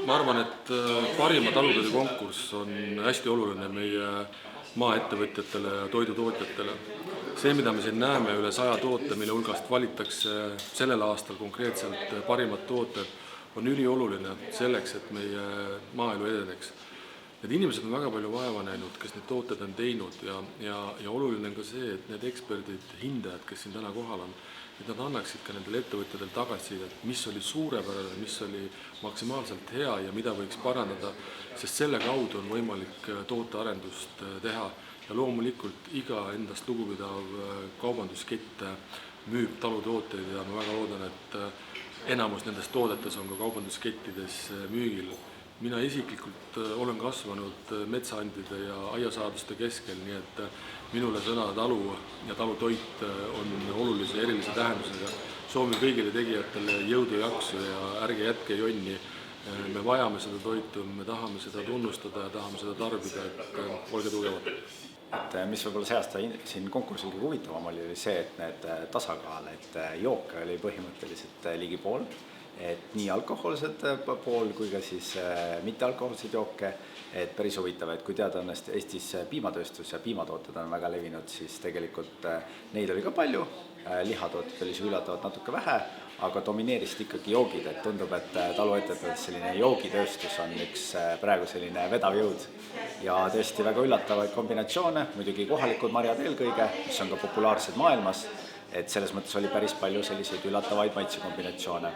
Ma arvan, et parima talutoidu konkurss on hästi oluline meie maaettevõtjatele ja toidutootjatele. See, mida me siin näeme, üle 100 toote, mille hulgast valitakse sellel aastal konkreetselt parimad tooted, on ülioluline selleks, et meie maaelu edeneks. Need inimesed on väga palju vaeva näinud, kes need tooted on teinud ja oluline on ka see, et need eksperdid, hindajad, kes siin täna kohal on, et nad annaksid ka nendele ettevõtjatele tagasisidet, mis oli suurepärane, mis oli maksimaalselt hea ja mida võiks parandada, sest selle kaudu on võimalik tootearendust teha ja loomulikult iga endast lugupidav kaubanduskett müüb talutooteid ja ma väga loodan, et enamus nendest toodetes on ka kaubanduskettides müügil. Mina isiklikult olen kasvanud metsaandide ja aiasaaduste keskel, nii et minule sõna talu ja talutoit on olulise erilise tähendusega. Soovin kõigile tegijatele jõudu ja jaksu ja ärge jätke jonni. Me vajame seda toitu, me tahame seda tunnustada ja tahame seda tarbida, et olge tugevad. Mis võib-olla see aasta siin konkursil kõige huvitavam oli see, et need tasakaal, et jooke oli põhimõtteliselt ligi pool, et nii alkohoolsed pool kui ka siis mittealkohoolsed jooke, et päris huvitav, et kui teada on Eestis piimatööstus ja piimatooted on väga levinud, siis tegelikult neid oli ka palju, lihatooted oli üllatavalt natuke vähe, aga domineerisid ikkagi joogid, et tundub, et taluettevõtetes selline joogitööstus on üks praegu selline vedav jõud ja tõesti väga üllatavaid kombinatsioone, muidugi kohalikud marjad eelkõige, mis on ka populaarsed maailmas, et selles mõttes oli päris palju selliseid üllatavaid maitsekombinatsioone.